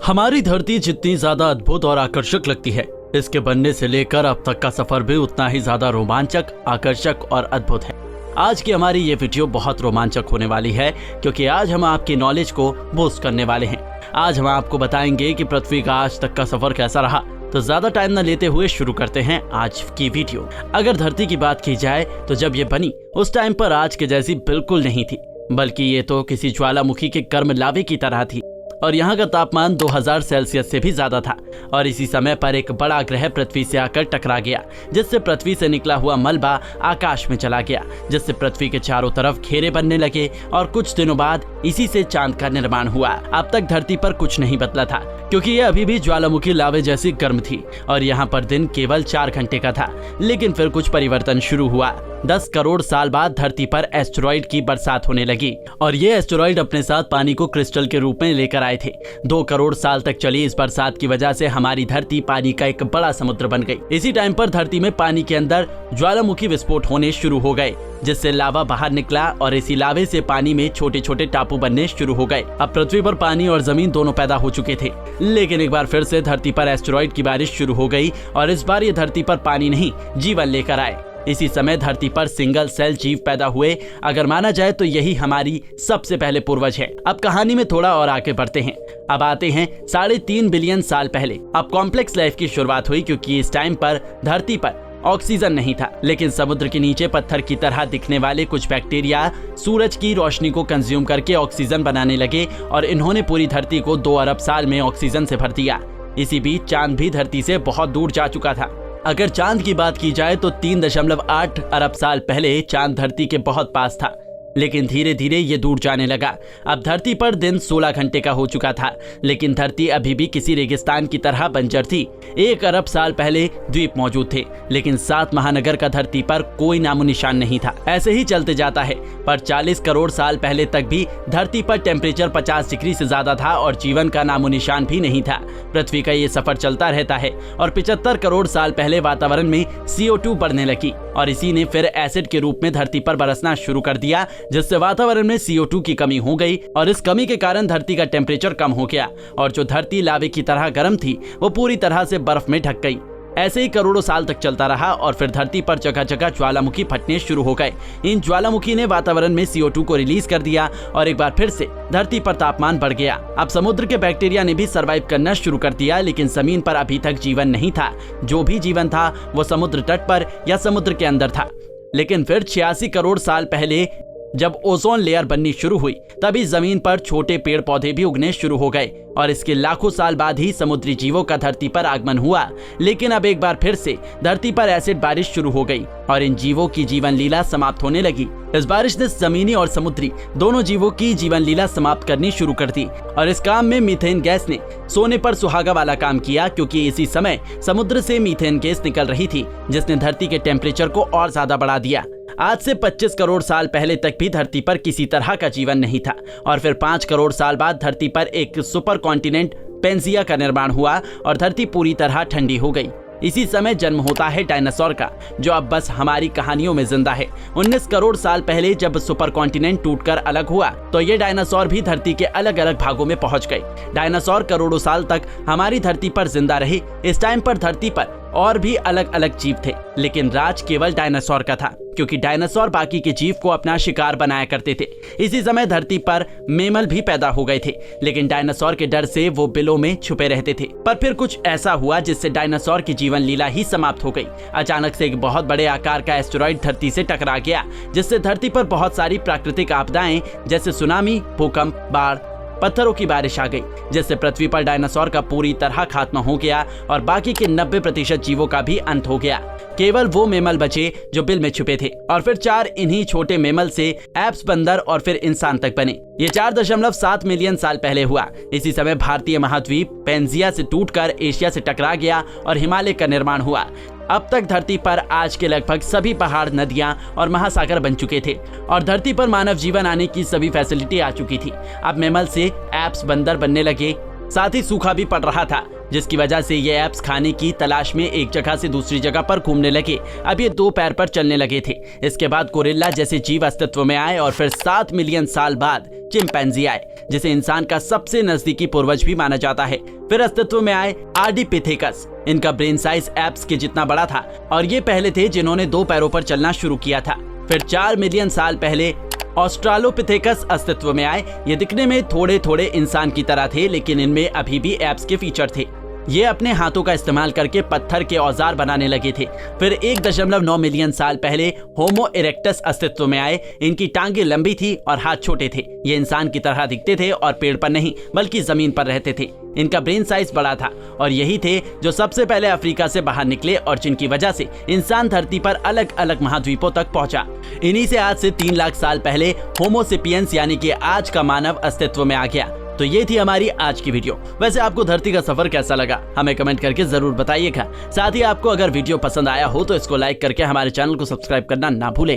हमारी धरती जितनी ज्यादा अद्भुत और आकर्षक लगती है, इसके बनने से लेकर अब तक का सफर भी उतना ही ज्यादा रोमांचक, आकर्षक और अद्भुत है। आज की हमारी ये वीडियो बहुत रोमांचक होने वाली है, क्योंकि आज हम आपकी नॉलेज को बूस्ट करने वाले हैं। आज हम आपको बताएंगे कि पृथ्वी का आज तक का सफर कैसा रहा। तो ज्यादा टाइम न लेते हुए शुरू करते हैं आज की वीडियो। अगर धरती की बात की जाए तो जब ये बनी उस टाइम पर आज के जैसी बिल्कुल नहीं थी, बल्कि ये तो किसी ज्वालामुखी के गर्म लावे की तरह थी और यहाँ का तापमान 2000 सेल्सियस से भी ज्यादा था। और इसी समय पर एक बड़ा ग्रह पृथ्वी से आकर टकरा गया, जिससे पृथ्वी से निकला हुआ मलबा आकाश में चला गया, जिससे पृथ्वी के चारों तरफ घेरे बनने लगे और कुछ दिनों बाद इसी से चांद का निर्माण हुआ। अब तक धरती पर कुछ नहीं बदला था, क्योंकि यह अभी भी ज्वालामुखी लावे जैसी गर्म थी और यहाँ पर दिन केवल 4 घंटे का था। लेकिन फिर कुछ परिवर्तन शुरू हुआ। 10 करोड़ साल बाद धरती पर एस्टेरॉइड की बरसात होने लगी और ये एस्टेरॉइड अपने साथ पानी को क्रिस्टल के रूप में लेकर आए थे। 2 करोड़ साल तक चली इस बरसात की वजह से हमारी धरती पानी का एक बड़ा समुद्र बन गई। इसी टाइम पर धरती में पानी के अंदर ज्वालामुखी विस्फोट होने शुरू हो गए, जिससे लावा बाहर निकला और इसी लावे से पानी में छोटे छोटे टापू बनने शुरू हो गए। अब पृथ्वी पर पानी और जमीन दोनों पैदा हो चुके थे, लेकिन एक बार फिर से धरती पर एस्टेरॉइड की बारिश शुरू हो गई और इस बार ये धरती पर पानी नहीं, जीवन लेकर आए। इसी समय धरती पर सिंगल सेल जीव पैदा हुए। अगर माना जाए तो यही हमारी सबसे पहले पूर्वज है। अब कहानी में थोड़ा और आगे बढ़ते हैं। अब आते हैं 3.5 बिलियन साल पहले। अब कॉम्प्लेक्स लाइफ की शुरुआत हुई, क्योंकि इस टाइम पर धरती पर ऑक्सीजन नहीं था, लेकिन समुद्र के नीचे पत्थर की तरह दिखने वाले कुछ बैक्टीरिया सूरज की रोशनी को कंज्यूम करके ऑक्सीजन बनाने लगे और इन्होंने पूरी धरती को 2 अरब साल में ऑक्सीजन से भर दिया। इसी बीच चांद भी धरती से बहुत दूर जा चुका था। अगर चांद की बात की जाए तो 3.8 अरब साल पहले चांद धरती के बहुत पास था, लेकिन धीरे धीरे ये दूर जाने लगा। अब धरती पर दिन 16 घंटे का हो चुका था, लेकिन धरती अभी भी किसी रेगिस्तान की तरह बंजर थी। 1 अरब साल पहले द्वीप मौजूद थे, लेकिन 7 महानगर का धरती पर कोई नामो निशान नहीं था। ऐसे ही चलते जाता है, पर 40 करोड़ साल पहले तक भी धरती पर टेम्परेचर 50 डिग्री से ज्यादा था और जीवन का नामो निशान भी नहीं था। पृथ्वी का ये सफर चलता रहता है और 75 करोड़ साल पहले वातावरण में CO2 बढ़ने लगी और इसी ने फिर एसिड के रूप में धरती पर बरसना शुरू कर दिया, जिससे वातावरण में CO2 की कमी हो गई और इस कमी के कारण धरती का टेम्परेचर कम हो गया और जो धरती लावे की तरह गर्म थी वो पूरी तरह से बर्फ में ढक गई। ऐसे ही करोड़ों साल तक चलता रहा और फिर धरती पर जगह जगह ज्वालामुखी फटने शुरू हो गए। इन ज्वालामुखी ने वातावरण में CO2 को रिलीज कर दिया और एक बार फिर से धरती पर तापमान बढ़ गया। अब समुद्र के बैक्टीरिया ने भी सरवाइव करना शुरू कर दिया, लेकिन जमीन पर अभी तक जीवन नहीं था। जो भी जीवन था वो समुद्र तट पर या समुद्र के अंदर था। लेकिन फिर 86 करोड़ साल पहले जब ओजोन लेयर बननी शुरू हुई, तभी जमीन पर छोटे पेड़ पौधे भी उगने शुरू हो गए और इसके लाखों साल बाद ही समुद्री जीवों का धरती पर आगमन हुआ। लेकिन अब एक बार फिर से धरती पर एसिड बारिश शुरू हो गई और इन जीवों की जीवन लीला समाप्त होने लगी। इस बारिश ने जमीनी और समुद्री दोनों जीवों की जीवन लीला समाप्त करनी शुरू कर दी और इस काम में मीथेन गैस ने सोने पर सुहागा वाला काम किया, क्योंकि इसी समय समुद्र से मीथेन गैस निकल रही थी, जिसने धरती के टेम्परेचर को और ज्यादा बढ़ा दिया। आज से 25 करोड़ साल पहले तक भी धरती पर किसी तरह का जीवन नहीं था और फिर 5 करोड़ साल बाद धरती पर एक सुपर कॉन्टिनेंट पेंजिया का निर्माण हुआ और धरती पूरी तरह ठंडी हो गई। इसी समय जन्म होता है डायनासोर का, जो अब बस हमारी कहानियों में जिंदा है। 19 करोड़ साल पहले जब सुपर कॉन्टिनेंट टूटकर अलग हुआ तो ये डायनासोर भी धरती के अलग अलग भागों में पहुंच गए। डायनासोर करोड़ों साल तक हमारी धरती पर जिंदा रहे। इस टाइम पर धरती पर और भी अलग अलग जीव थे, लेकिन राज केवल डायनासोर का था, क्योंकि डायनासोर बाकी के जीव को अपना शिकार बनाया करते थे। इसी समय धरती पर मेमल भी पैदा हो गए थे, लेकिन डायनासोर के डर से वो बिलों में छुपे रहते थे। पर फिर कुछ ऐसा हुआ जिससे डायनासोर की जीवन लीला ही समाप्त हो गई। अचानक से एक बहुत बड़े आकार का एस्टेरॉइड धरती से टकरा गया, जिससे धरती पर बहुत सारी प्राकृतिक आपदाएं जैसे सुनामी, भूकंप, बाढ़, पत्थरों की बारिश आ गई, जिससे पृथ्वी पर डायनासोर का पूरी तरह खात्मा हो गया और बाकी के 90% जीवों का भी अंत हो गया। केवल वो मेमल बचे जो बिल में छुपे थे और फिर 4 इन्हीं छोटे मेमल से एप्स, बंदर और फिर इंसान तक बने। ये 4.7 मिलियन साल पहले हुआ। इसी समय भारतीय महाद्वीप पेंजिया से टूटकर एशिया से टकरा गया और हिमालय का निर्माण हुआ। अब तक धरती पर आज के लगभग सभी पहाड़, नदियां और महासागर बन चुके थे और धरती पर मानव जीवन आने की सभी फैसिलिटी आ चुकी थी। अब मेमल से एप्स, बंदर बनने लगे। साथ ही सूखा भी पड़ रहा था, जिसकी वजह से ये एप्स खाने की तलाश में एक जगह से दूसरी जगह पर घूमने लगे। अब ये 2 पैर पर चलने लगे थे। इसके बाद गोरिल्ला जैसे जीव अस्तित्व में आए और फिर 7 मिलियन साल बाद चिंपैंजी आए, जिसे इंसान का सबसे नजदीकी पूर्वज भी माना जाता है। फिर अस्तित्व में आए आर्डिपिथेकस। इनका ब्रेन साइज एप्स के जितना बड़ा था और ये पहले थे जिन्होंने 2 पैरों पर चलना शुरू किया था। फिर 4 मिलियन साल पहले ऑस्ट्रालोपिथेकस अस्तित्व में आए। ये दिखने में थोड़े थोड़े इंसान की तरह थे, लेकिन इनमें अभी भी एप्स के फीचर थे। ये अपने हाथों का इस्तेमाल करके पत्थर के औजार बनाने लगे थे। फिर 1.9 मिलियन साल पहले होमो इरेक्टस अस्तित्व में आए। इनकी टांगें लंबी थी और हाथ छोटे थे। ये इंसान की तरह दिखते थे और पेड़ पर नहीं बल्कि जमीन पर रहते थे। इनका ब्रेन साइज बड़ा था और यही थे जो सबसे पहले अफ्रीका से बाहर निकले और जिनकी वजह से इंसान धरती पर अलग अलग महाद्वीपों तक पहुंचा। इन्हीं से आज से 3 लाख साल पहले होमो सेपियंस यानी कि आज का मानव अस्तित्व में आ गया। तो ये थी हमारी आज की वीडियो। वैसे आपको धरती का सफर कैसा लगा हमें कमेंट करके जरूर बताइएगा। साथ ही आपको अगर वीडियो पसंद आया हो तो इसको लाइक करके हमारे चैनल को सब्सक्राइब करना ना भूलें।